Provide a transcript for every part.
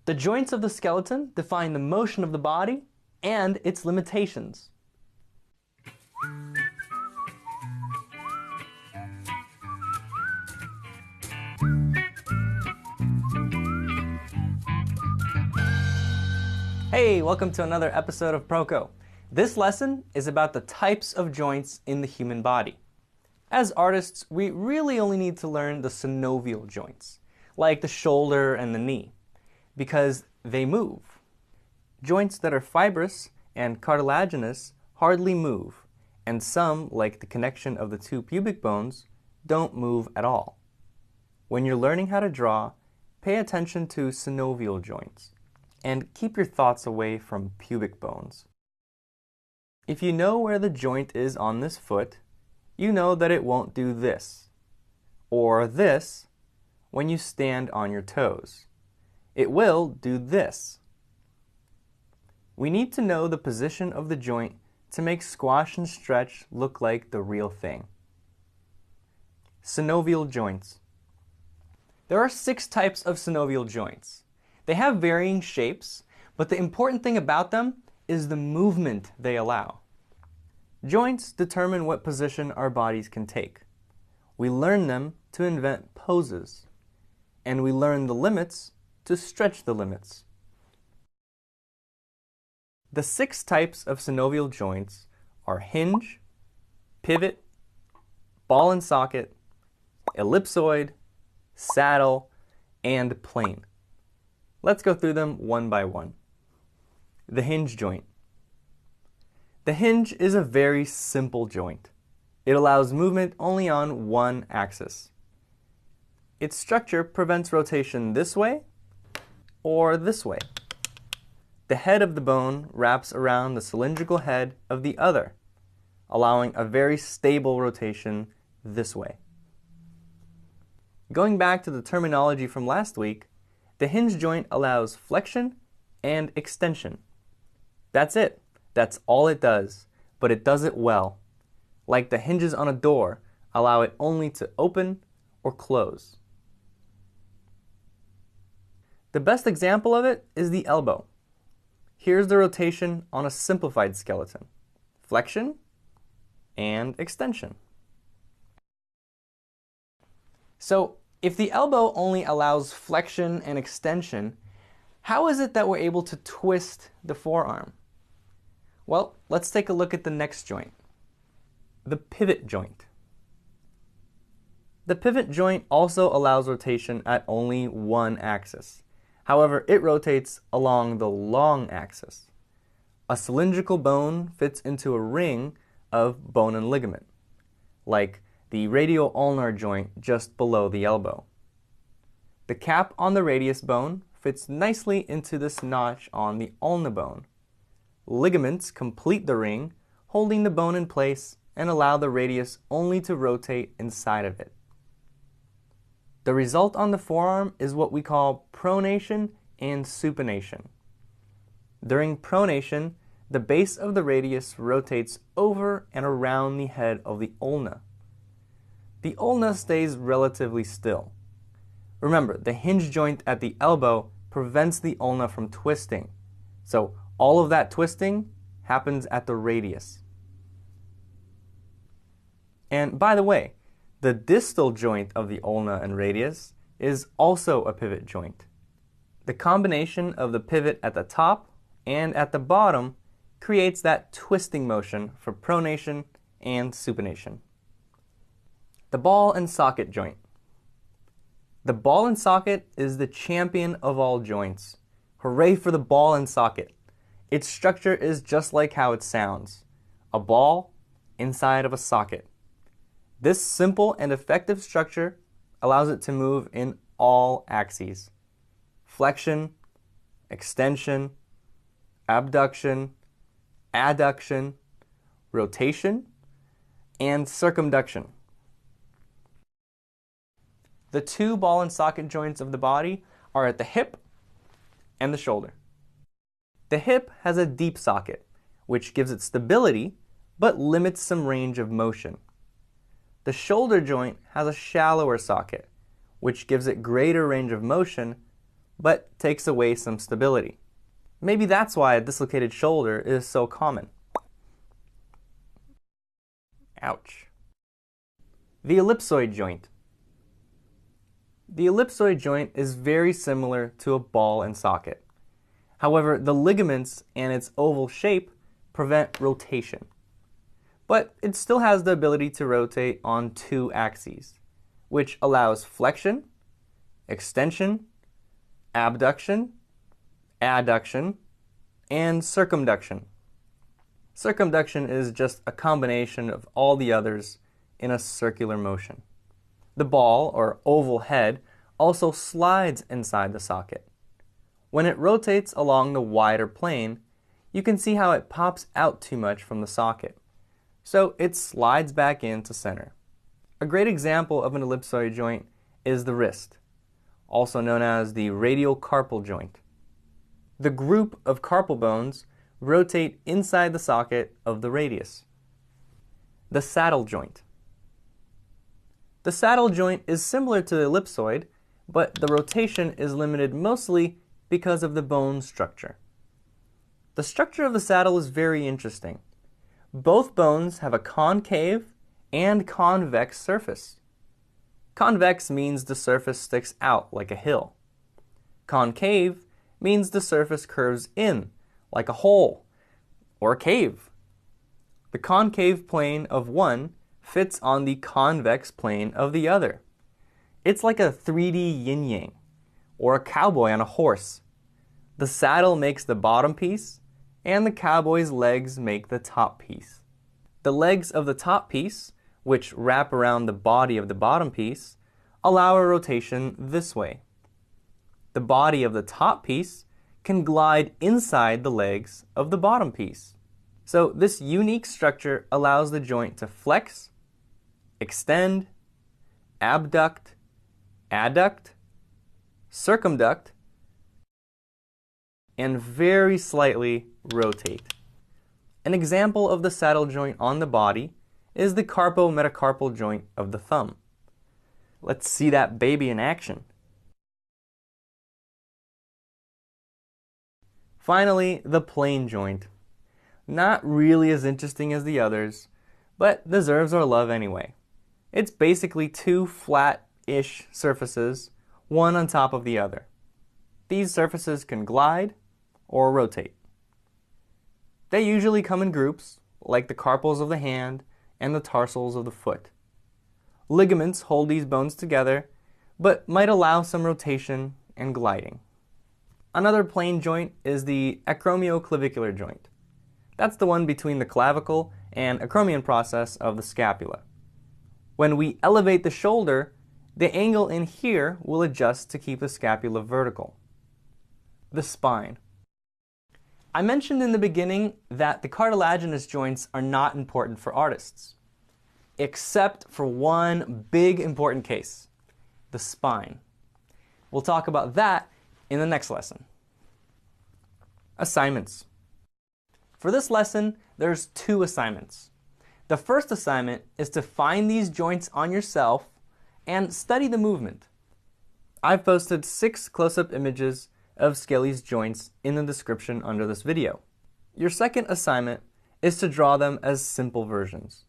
The joints of the skeleton define the motion of the body and its limitations. Hey, welcome to another episode of Proco. This lesson is about the types of joints in the human body. As artists, we really only need to learn the synovial joints, like the shoulder and the knee, because they move. Joints that are fibrous and cartilaginous hardly move, and some, like the connection of the two pubic bones, don't move at all. When you're learning how to draw, pay attention to synovial joints, and keep your thoughts away from pubic bones. If you know where the joint is on this foot, you know that it won't do this, or this, when you stand on your toes. It will do this. We need to know the position of the joint to make squash and stretch look like the real thing. Synovial joints. There are 6 types of synovial joints. They have varying shapes, but the important thing about them is the movement they allow. Joints determine what position our bodies can take. We learn them to invent poses, and we learn the limits to stretch the limits. The 6 types of synovial joints are hinge, pivot, ball and socket, ellipsoid, saddle, and plane. Let's go through them one by one. The hinge joint. The hinge is a very simple joint. It allows movement only on one axis. Its structure prevents rotation this way or this way. The head of the bone wraps around the cylindrical head of the other, allowing a very stable rotation this way. Going back to the terminology from last week, the hinge joint allows flexion and extension. That's it. That's all it does, but it does it well. Like the hinges on a door, allow it only to open or close. The best example of it is the elbow. Here's the rotation on a simplified skeleton: flexion and extension. So, if the elbow only allows flexion and extension, how is it that we're able to twist the forearm? Well, let's take a look at the next joint, the pivot joint. The pivot joint also allows rotation at only one axis. However, it rotates along the long axis. A cylindrical bone fits into a ring of bone and ligament, like the radial-ulnar joint just below the elbow. The cap on the radius bone fits nicely into this notch on the ulna bone. Ligaments complete the ring, holding the bone in place and allow the radius only to rotate inside of it. The result on the forearm is what we call pronation and supination. During pronation, the base of the radius rotates over and around the head of the ulna. The ulna stays relatively still. Remember, the hinge joint at the elbow prevents the ulna from twisting, so all of that twisting happens at the radius. And by the way, the distal joint of the ulna and radius is also a pivot joint. The combination of the pivot at the top and at the bottom creates that twisting motion for pronation and supination. The ball and socket joint. The ball and socket is the champion of all joints. Hooray for the ball and socket! Its structure is just like how it sounds: a ball inside of a socket. This simple and effective structure allows it to move in all axes: flexion, extension, abduction, adduction, rotation, and circumduction. The 2 ball and socket joints of the body are at the hip and the shoulder. The hip has a deep socket, which gives it stability but limits some range of motion. The shoulder joint has a shallower socket, which gives it greater range of motion but takes away some stability. Maybe that's why a dislocated shoulder is so common. Ouch. The ellipsoid joint. The ellipsoid joint is very similar to a ball and socket. However, the ligaments and its oval shape prevent rotation. But it still has the ability to rotate on two axes, which allows flexion, extension, abduction, adduction, and circumduction. Circumduction is just a combination of all the others in a circular motion. The ball, or oval head, also slides inside the socket. When it rotates along the wider plane, you can see how it pops out too much from the socket, so it slides back into center. A great example of an ellipsoid joint is the wrist, also known as the radial carpal joint. The group of carpal bones rotate inside the socket of the radius. The saddle joint. The saddle joint is similar to the ellipsoid, but the rotation is limited mostly because of the bone structure. The structure of the saddle is very interesting. Both bones have a concave and convex surface. Convex means the surface sticks out like a hill. Concave means the surface curves in like a hole or a cave. The concave plane of one fits on the convex plane of the other. It's like a 3D yin-yang, or a cowboy on a horse. The saddle makes the bottom piece, and the cowboy's legs make the top piece. The legs of the top piece, which wrap around the body of the bottom piece, allow a rotation this way. The body of the top piece can glide inside the legs of the bottom piece. So this unique structure allows the joint to flex, extend, abduct, adduct, circumduct, and very slightly rotate. An example of the saddle joint on the body is the carpometacarpal joint of the thumb. Let's see that baby in action. Finally, the plane joint. Not really as interesting as the others, but deserves our love anyway. It's basically two flat-ish surfaces, one on top of the other. These surfaces can glide or rotate. They usually come in groups, like the carpals of the hand and the tarsals of the foot. Ligaments hold these bones together, but might allow some rotation and gliding. Another plane joint is the acromioclavicular joint. That's the one between the clavicle and acromion process of the scapula. When we elevate the shoulder, the angle in here will adjust to keep the scapula vertical. The spine. I mentioned in the beginning that the cartilaginous joints are not important for artists, except for one big important case, the spine. We'll talk about that in the next lesson. Assignments. For this lesson, there's 2 assignments. The first assignment is to find these joints on yourself and study the movement. I've posted 6 close-up images of Skelly's joints in the description under this video. Your second assignment is to draw them as simple versions.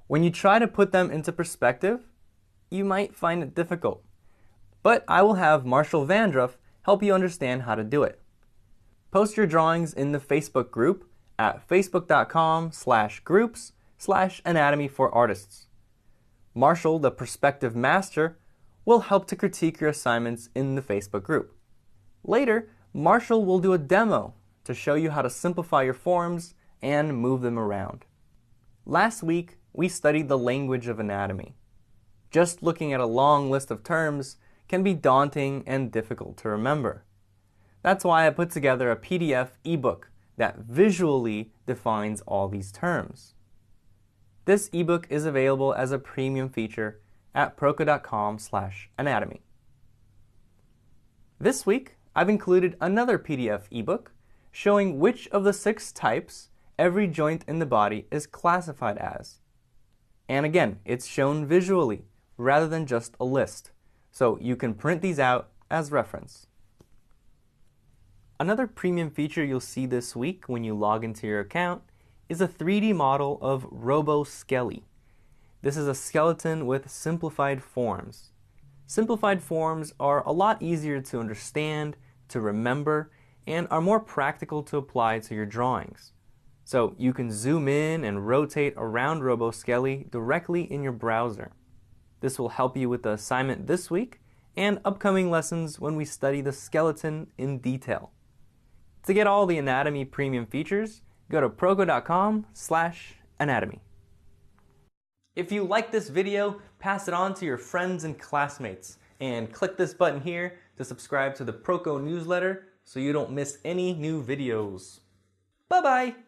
When you try to put them into perspective, you might find it difficult, but I will have Marshall Vandruff help you understand how to do it. Post your drawings in the Facebook group at facebook.com/groups/anatomy for artists. Marshall, the perspective master, will help to critique your assignments in the Facebook group. Later, Marshall will do a demo to show you how to simplify your forms and move them around. Last week, we studied the language of anatomy. Just looking at a long list of terms can be daunting and difficult to remember. That's why I put together a PDF ebook that visually defines all these terms. This ebook is available as a premium feature at proko.com/anatomy. This week, I've included another PDF ebook showing which of the 6 types every joint in the body is classified as. And again, it's shown visually rather than just a list, so you can print these out as reference. Another premium feature you'll see this week when you log into your account is a 3D model of RoboSkelly. This is a skeleton with simplified forms. Simplified forms are a lot easier to understand, to remember, and are more practical to apply to your drawings. So you can zoom in and rotate around RoboSkelly directly in your browser. This will help you with the assignment this week and upcoming lessons when we study the skeleton in detail. To get all the Anatomy premium features, go to proko.com/anatomy. If you like this video, pass it on to your friends and classmates, and click this button here to subscribe to the Proko newsletter so you don't miss any new videos. Bye-bye!